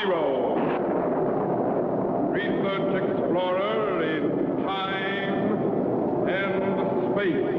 Zero, research explorer in time and space.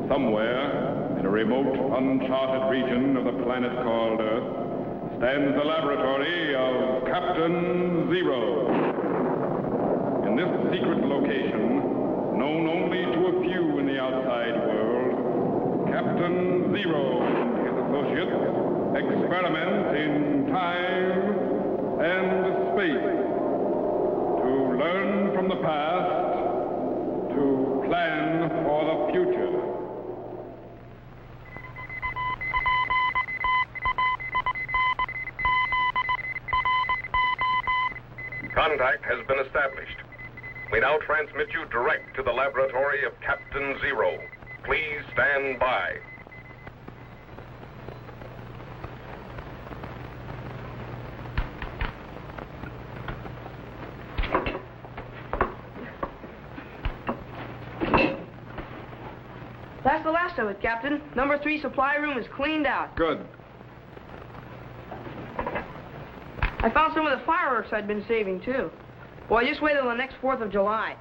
Somewhere, in a remote, uncharted region of the planet called Earth, stands the laboratory of Captain Zero. In this secret location, known only to a few in the outside world, Captain Zero and his associates experiment in time and space to learn from the past, to plan for the future. Contact has been established. We now transmit you direct to the laboratory of Captain Zero. Please stand by. That's the last of it, Captain. Number 3 supply room is cleaned out. Good. I found some of the fireworks I'd been saving, too. Boy, just wait till the next 4th of July.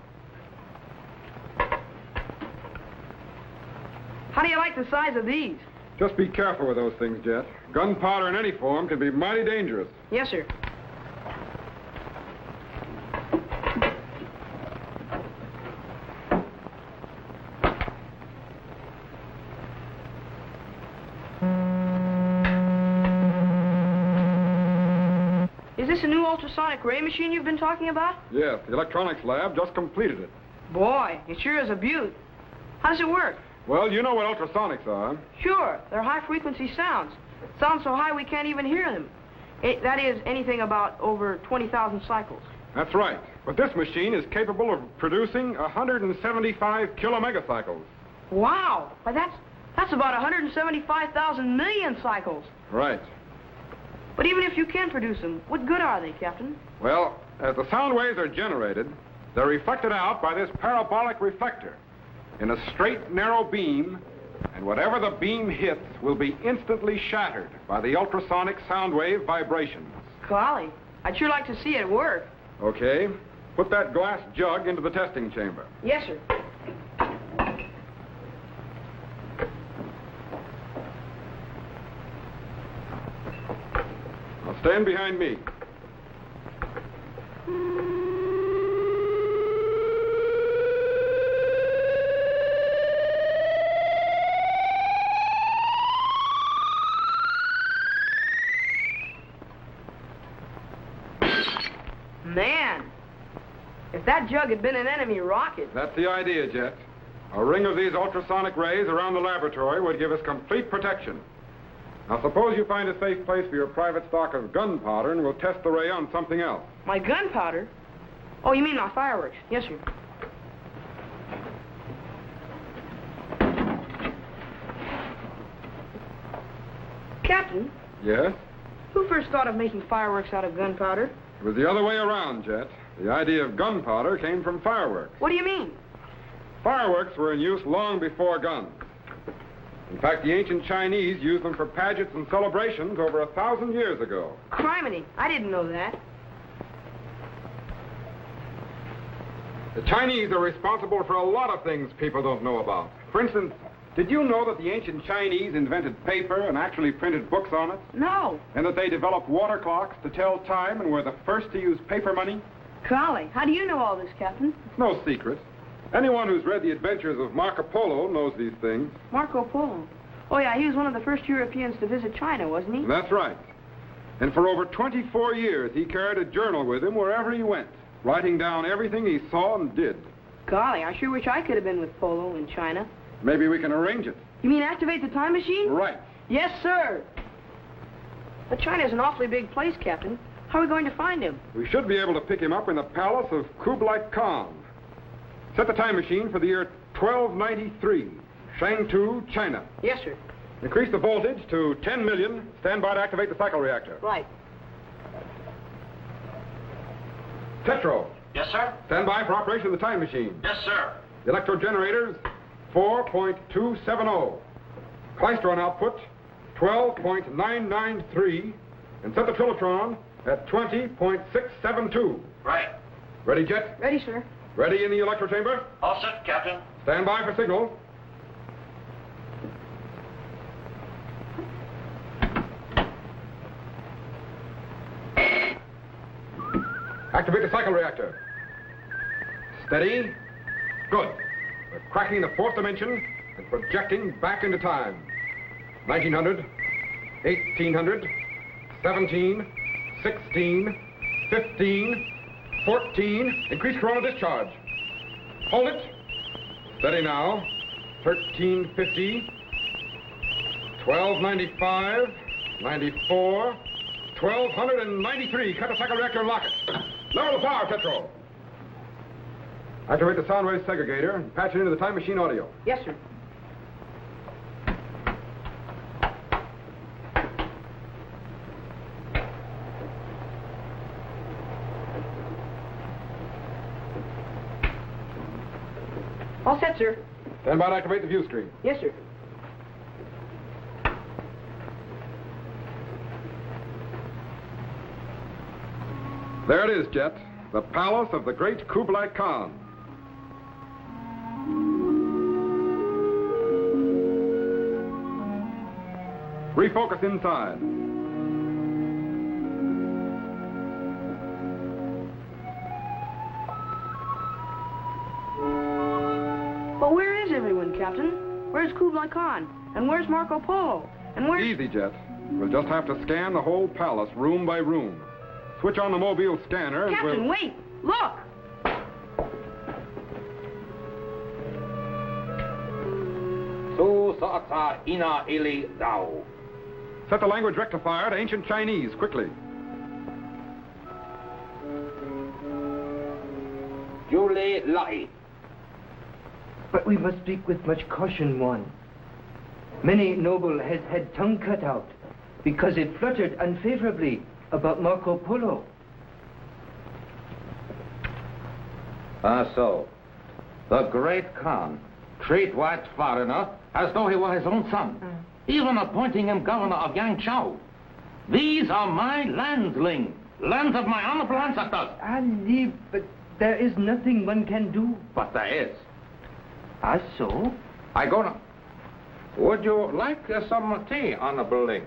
How do you like the size of these? Just be careful with those things, Jet. Gunpowder in any form can be mighty dangerous. Yes, sir. Is this a new ultrasonic ray machine you've been talking about? Yes, the electronics lab just completed it. Boy, it sure is a beaut. How does it work? Well, you know what ultrasonics are. Sure, they're high-frequency sounds. Sounds so high we can't even hear them. That is, anything about over 20,000 cycles. That's right. But this machine is capable of producing 175 kilomegacycles. Wow! Why, that's about 175,000 million cycles. Right. But even if you can produce them, what good are they, Captain? Well, as the sound waves are generated, they're reflected out by this parabolic reflector in a straight, narrow beam, and whatever the beam hits will be instantly shattered by the ultrasonic sound wave vibrations. Golly, I'd sure like to see it work. Okay. Put that glass jug into the testing chamber. Yes, sir. Now stand behind me. Man, if that jug had been an enemy rocket. That's the idea, Jet. A ring of these ultrasonic rays around the laboratory would give us complete protection. Now, suppose you find a safe place for your private stock of gunpowder, and we'll test the ray on something else. My gunpowder? Oh, you mean my fireworks? Yes, sir. Captain, Yes? who first thought of making fireworks out of gunpowder? It was the other way around, Jet. The idea of gunpowder came from fireworks. What do you mean? Fireworks were in use long before guns. In fact, the ancient Chinese used them for pageants and celebrations over 1,000 years ago. Criminy, I didn't know that. The Chinese are responsible for a lot of things people don't know about. For instance, did you know that the ancient Chinese invented paper and actually printed books on it? No. And that they developed water clocks to tell time and were the first to use paper money? Golly, how do you know all this, Captain? It's no secret. Anyone who's read the adventures of Marco Polo knows these things. Marco Polo. Oh, yeah, he was one of the first Europeans to visit China, wasn't he? That's right. And for over 24 years, he carried a journal with him wherever he went, writing down everything he saw and did. Golly, I sure wish I could have been with Polo in China. Maybe we can arrange it. You mean activate the time machine? Right. Yes, sir. But China's an awfully big place, Captain. How are we going to find him? We should be able to pick him up in the palace of Kublai Khan. Set the time machine for the year 1293, Shangtu, China. Yes, sir. Increase the voltage to 10 million. Stand by to activate the cycle reactor. Right. Tetro. Yes, sir. Stand by for operation of the time machine. Yes, sir. The electrogenerators, 4.270. Klystron output, 12.993. And set the trilotron at 20.672. Right. Ready, Jet? Ready, sir. Ready in the electro chamber? All set, Captain. Stand by for signal. Activate the cycle reactor. Steady. Good. We're cracking the fourth dimension and projecting back into time. 1900, 1800, 17, 16, 15, 14. Increase coronal discharge. Hold it. Steady now. 1350, 1295, 94, 1293. Cut the cycle reactor and lock it. Lower the power, Tetro. Activate the sound wave segregator and patch it into the time machine audio. Yes, sir. All set, sir. Stand by to activate the view screen. Yes, sir. There it is, Jet. The palace of the great Kublai Khan. Refocus inside. But where is everyone, Captain? Where's Kublai Khan? And where's Marco Polo? And where's... Easy, Jet. We'll just have to scan the whole palace, room by room. Switch on the mobile scanner and Captain, we'll... wait! Look! Set the language rectifier to ancient Chinese, quickly. But we must speak with much caution, one. Many noble has had tongue cut out because it fluttered unfavorably about Marco Polo. So. The great Khan treat white foreigner as though he were his own son, even appointing him governor of Yangzhou. These are my landlings, lands of my honorable ancestors. Ali, but there is nothing one can do. But there is. So? I go now. Would you like some tea, honorable link?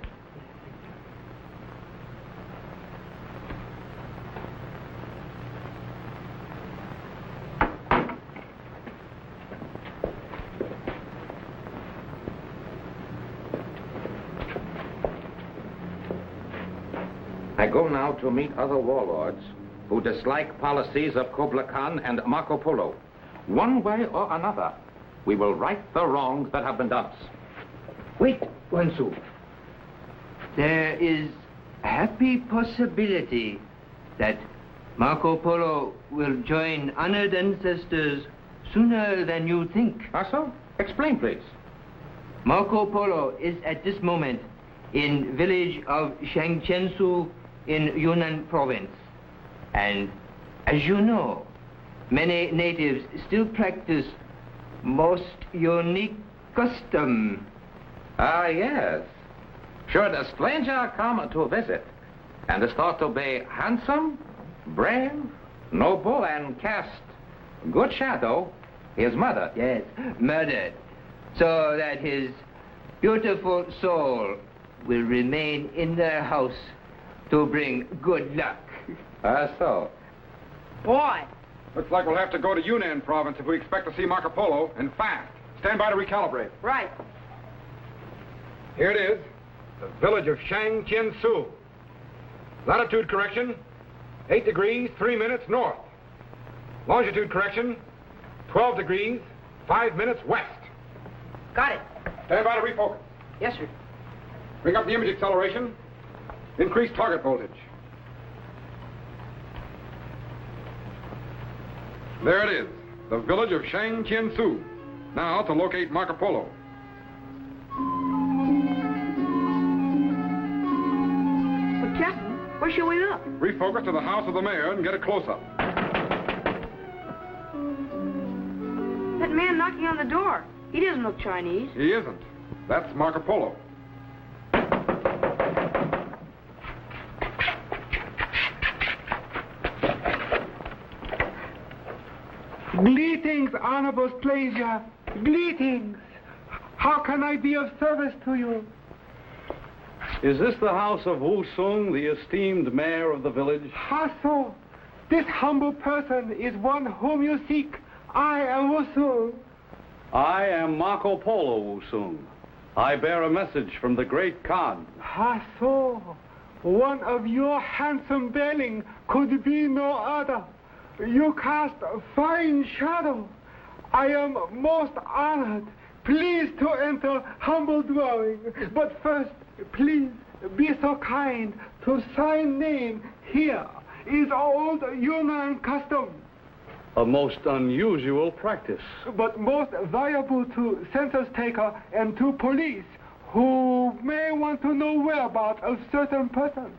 I go now to meet other warlords who dislike policies of Kublai Khan and Marco Polo. One way or another, we will right the wrongs that have been done us. Wait, Wansu. There is a happy possibility that Marco Polo will join honored ancestors sooner than you think. So? Explain, please. Marco Polo is at this moment in village of Shangchensu in Yunnan province. And as you know, many natives still practice most unique custom. Yes. Should a stranger come to visit and is thought to be handsome, brave, noble, and cast good shadow, he is murdered. Yes, murdered. So that his beautiful soul will remain in their house to bring good luck. So. Boy! Looks like we'll have to go to Yunnan province if we expect to see Marco Polo, and fast. Stand by to recalibrate. Right. Here it is, the village of Shangchensu. Latitude correction, 8 degrees, 3 minutes north. Longitude correction, 12 degrees, 5 minutes west. Got it. Stand by to refocus. Yes, sir. Bring up the image acceleration. Increase target voltage. There it is, the village of Shangchensu. Now to locate Marco Polo. But, Captain, where should we look? Refocus to the house of the mayor and get a close-up. That man knocking on the door. He doesn't look Chinese. He isn't. That's Marco Polo. Greetings, honorable stranger. Greetings. How can I be of service to you? Is this the house of Wu Sung, the esteemed mayor of the village? Ha, so. This humble person is one whom you seek. I am Wu Sung. I am Marco Polo Wu Sung. I bear a message from the great Khan. Ha, so. One of your handsome bearing could be no other. You cast a fine shadow. I am most honored. Please to enter humble dwelling. But first, please be so kind to sign name here. Is old Yunnan custom. A most unusual practice. But most valuable to census taker and to police who may want to know whereabouts of certain persons.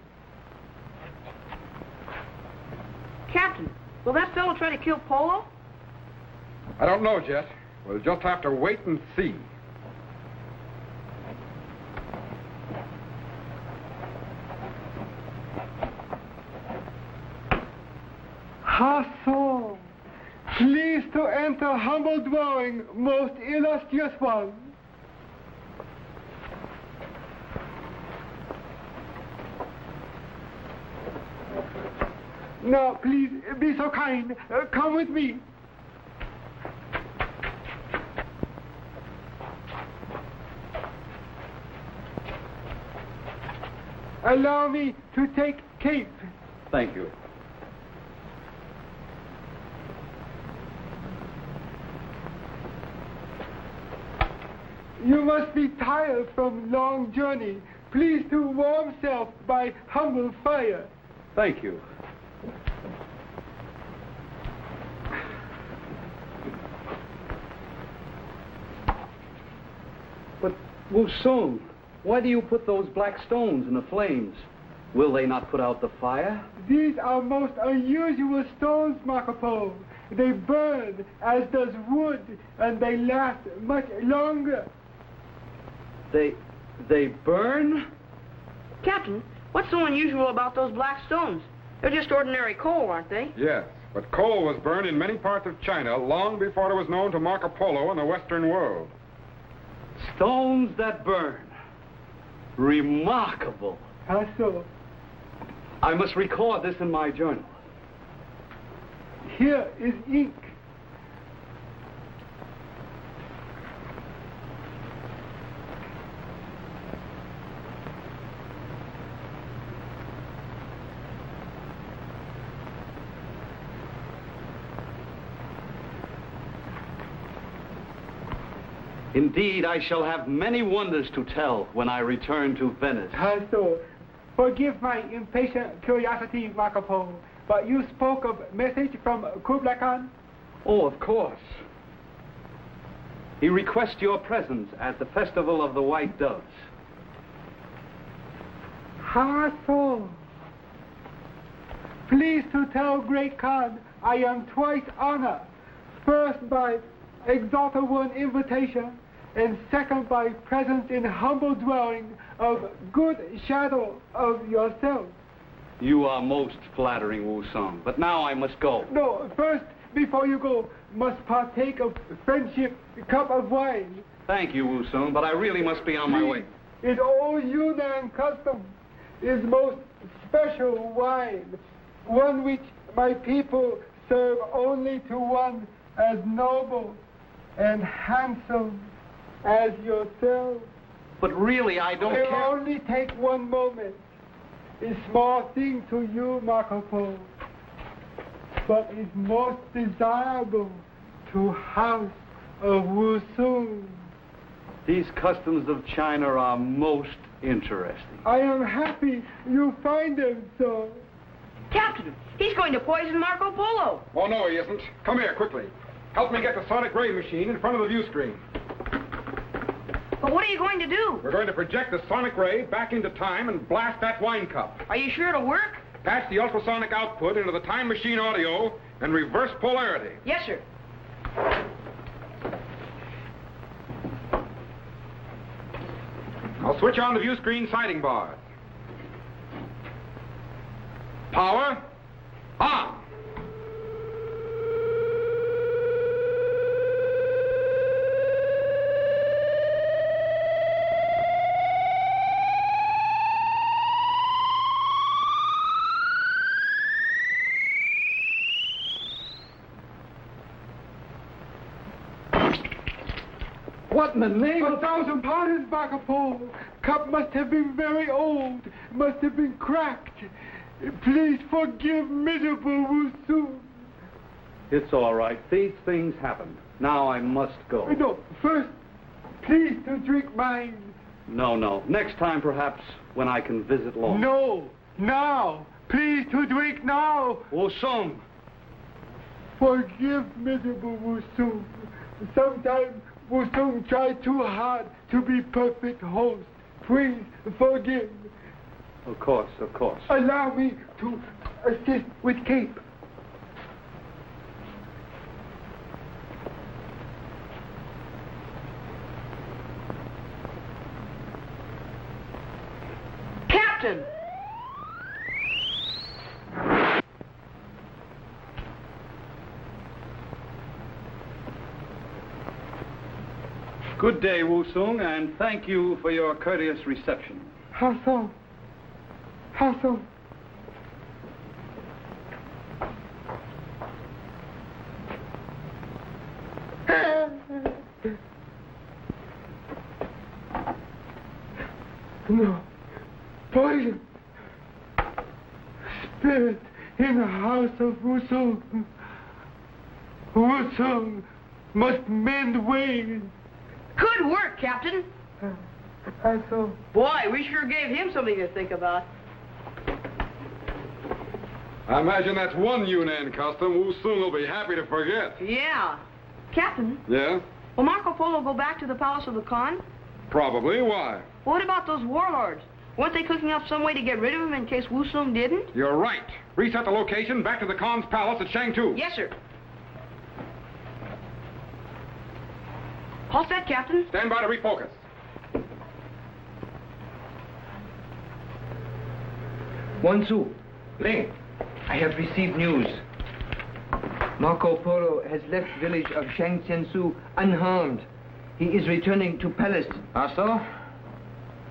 Captain, will that fellow try to kill Polo? I don't know, Jet. We'll just have to wait and see. Ha, so. Please to enter humble dwelling, most illustrious one. Now, please be so kind. Come with me. Allow me to take cape. Thank you. You must be tired from long journey. Please to warm self by humble fire. Thank you. But, Wu Sung, why do you put those black stones in the flames? Will they not put out the fire? These are most unusual stones, Marco Polo. They burn as does wood, and they last much longer. They burn? Captain, what's so unusual about those black stones? They're just ordinary coal, aren't they? Yes, but coal was burned in many parts of China long before it was known to Marco Polo in the Western world. Stones that burn. Remarkable. How so? I must record this in my journal. Here is ink. Indeed, I shall have many wonders to tell when I return to Venice. How so? Forgive my impatient curiosity, Marco Polo, but you spoke of message from Kublai Khan? Oh, of course. He requests your presence at the Festival of the White Doves. How so? Please to tell Great Khan I am twice honored. First by exalted one invitation, and second by presence in humble dwelling of good shadow of yourself. You are most flattering, Wu Sung, but now I must go. No, first, before you go, must partake of friendship cup of wine. Thank you, Wu Sung, but I really must be on my way. In old Yunnan custom is most special wine, one which my people serve only to one as noble and handsome as yourself. But really, I don't It will care. only take one moment. A small thing to you, Marco Polo, but is most desirable to House of Wu Sung. These customs of China are most interesting. I am happy you find them so. Captain, he's going to poison Marco Polo. Oh, no, he isn't. Come here, quickly. Help me get the sonic ray machine in front of the view screen. But what are you going to do? We're going to project the sonic ray back into time and blast that wine cup. Are you sure it'll work? Patch the ultrasonic output into the time machine audio and reverse polarity. Yes, sir. I'll switch on the view screen sighting bars. Power on. What in the name of... 1,000 pardons, Marco Polo. Cup must have been very old. Must have been cracked. Please forgive miserable Wusun. It's all right. These things happen. Now I must go. No, first, please to drink mine. No. Next time, perhaps, when I can visit long. No, now. Please to drink now. Wusung. Forgive miserable Wusun. Sometimes Wusung tried too hard to be perfect host. Please forgive. Of course. Allow me to assist with cape. Captain! Good day, Wusung, and thank you for your courteous reception. How so? No. Poison. Spirit in the house of Wusung. Wusung must mend ways. Good work, Captain. I saw. Boy, we sure gave him something to think about. I imagine that's one Yunnan custom Wusung will be happy to forget. Yeah. Captain, Yeah? will Marco Polo go back to the palace of the Khan? Probably. Why? What about those warlords? Weren't they cooking up some way to get rid of him in case Wusung didn't? You're right. Reset the location back to the Khan's palace at Shangtu. Yes, sir. All set, Captain. Stand by to refocus. Wansu, Ling, I have received news. Marco Polo has left village of Shangchensu unharmed. He is returning to palace. So?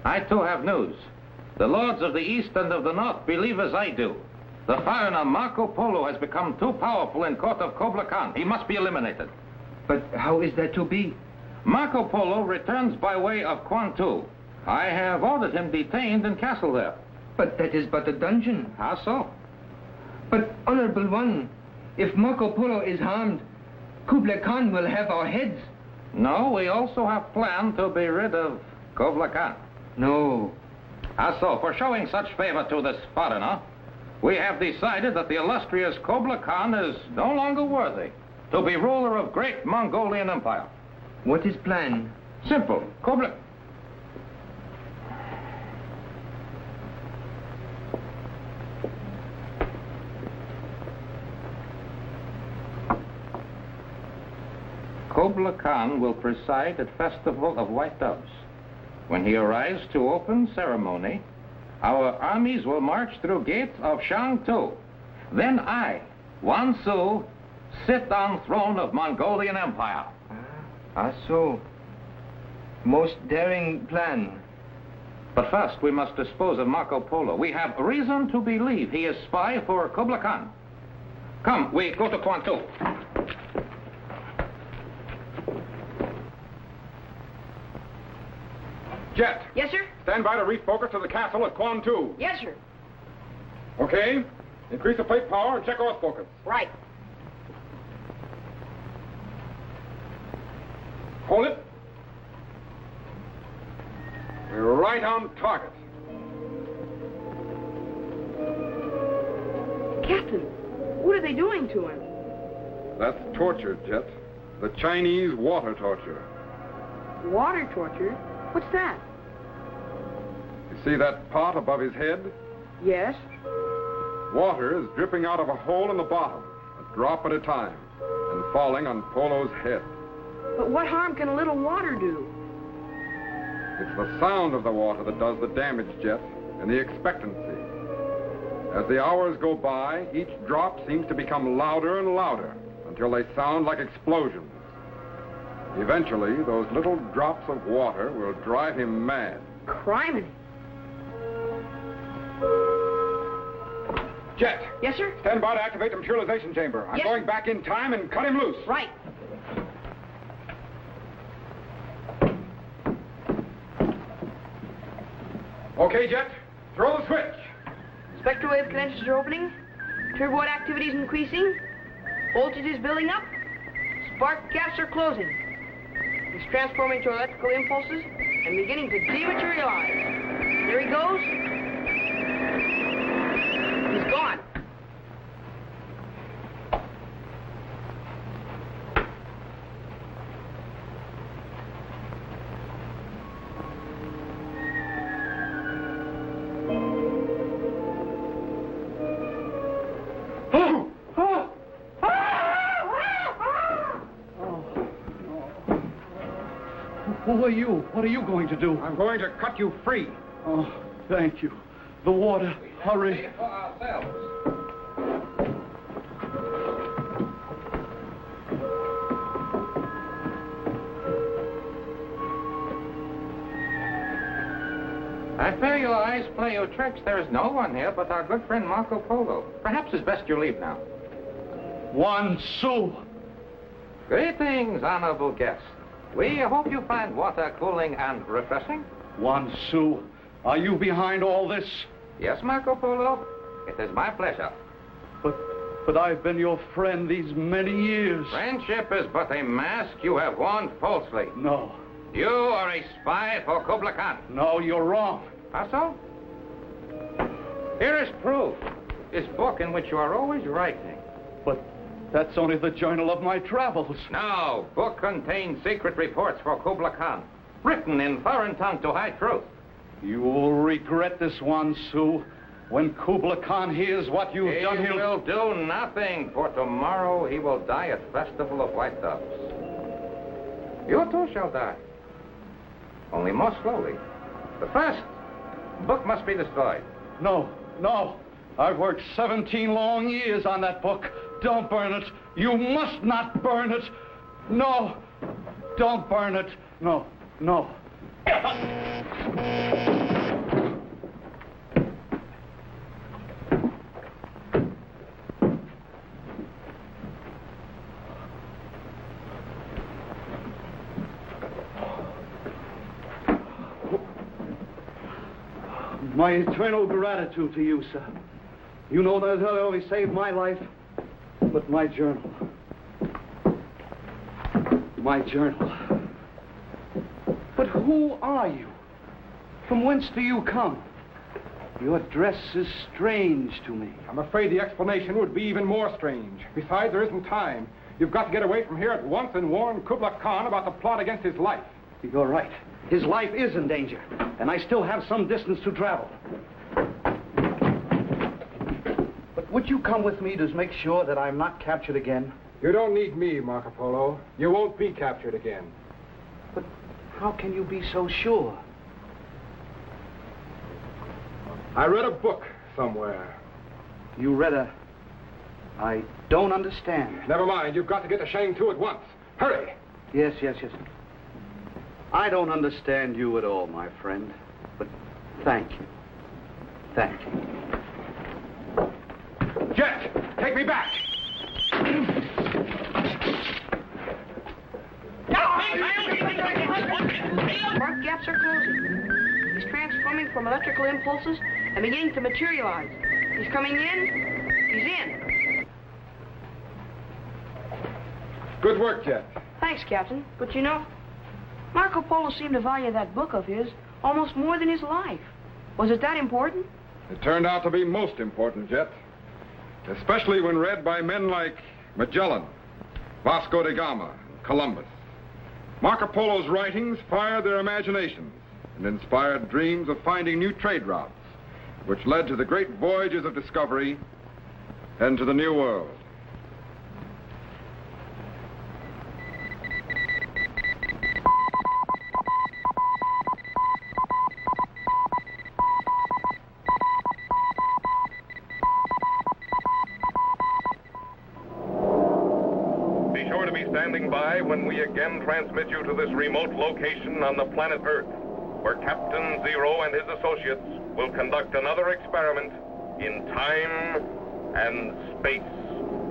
I too have news. The lords of the east and of the north believe as I do. The foreigner Marco Polo has become too powerful in court of Kublai Khan. He must be eliminated. But how is that to be? Marco Polo returns by way of Kwantu. I have ordered him detained in castle there. But that is but a dungeon. How so? But, Honorable One, if Marco Polo is harmed, Kublai Khan will have our heads. No, we also have planned to be rid of Kublai Khan. No. So, for showing such favor to this foreigner, we have decided that the illustrious Kublai Khan is no longer worthy to be ruler of great Mongolian Empire. What is plan? Simple. Kublai Khan will preside at Festival of White Doves. When he arrives to open ceremony, our armies will march through gates of Shangtu. Then I, Wansu, sit on throne of Mongolian Empire. So. Most daring plan. But first, we must dispose of Marco Polo. We have reason to believe he is spy for Kublai Khan. Come, we go to Kwantu. Jet. Yes, sir? Stand by to refocus to the castle at Kwantu. Yes, sir. Okay. Increase the plate power and check off focus. Right. Hold it. We're right on target. Captain, what are they doing to him? That's torture, Jet. the Chinese water torture. Water torture? What's that? You see that pot above his head? Yes. Water is dripping out of a hole in the bottom, a drop at a time, and falling on Polo's head. But what harm can a little water do? It's the sound of the water that does the damage, Jet, and the expectancy. As the hours go by, each drop seems to become louder and louder until they sound like explosions. Eventually, those little drops of water will drive him mad. Criminy. Jet! Yes, sir? Stand by to activate the materialization chamber. I'm Yes. going back in time and cut him loose. Right. Okay, Jet. Throw the switch. Spectral wave credentials are opening. Turboid activity is increasing. Voltage is building up. Spark gaps are closing. He's transforming to electrical impulses and beginning to dematerialize. There he goes. He's gone. Who are you? What are you going to do? I'm going to cut you free. Oh, thank you. The water. Hurry. For ourselves. I fear your eyes play you tricks. There is no one here but our good friend Marco Polo. Perhaps it's best you leave now. 1 sou. Greetings, honorable guest. We hope you find water cooling and refreshing. 1 sou. Are you behind all this? Yes, Marco Polo. It is my pleasure. But I've been your friend these many years. Friendship is but a mask you have worn falsely. No. You are a spy for Kublai Khan. No, you're wrong. How so? Here is proof. This book in which you are always writing. But that's only the journal of my travels. No, book contains secret reports for Kublai Khan, written in foreign tongue to hide truth. You will regret this, 1 sou. When Kublai Khan hears what you've done, He will do nothing, for tomorrow he will die at Festival of White Doves. You too shall die. Only more slowly. But first, the book must be destroyed. No. I've worked 17 long years on that book. Don't burn it. You must not burn it. No. Don't burn it. No. My eternal gratitude to you, sir. You know that not only saved my life, but my journal. My journal. But who are you? From whence do you come? Your dress is strange to me. I'm afraid the explanation would be even more strange. Besides, there isn't time. You've got to get away from here at once and warn Kublai Khan about the plot against his life. You're right. His life is in danger, and I still have some distance to travel. But would you come with me to make sure that I'm not captured again? You don't need me, Marco Polo. You won't be captured again. But how can you be so sure? I read a book somewhere. You read a... I don't understand. Never mind. You've got to get to Shang-Tu at once. Hurry. Yes. I don't understand you at all, my friend. But thank you. Thank you. Jet, take me back. Spark gaps are closing. He's transforming from electrical impulses and beginning to materialize. He's coming in. He's in. Good work, Jet. Thanks, Captain. But you know, Marco Polo seemed to value that book of his almost more than his life. Was it that important? It turned out to be most important, Jet. Especially when read by men like Magellan, Vasco da Gama, Columbus. Marco Polo's writings fired their imaginations and inspired dreams of finding new trade routes, which led to the great voyages of discovery and to the New World. Be sure to be standing by when we again transmit you to this remote location on the planet Earth, where Captain Zero and his associates will conduct another experiment in time and space.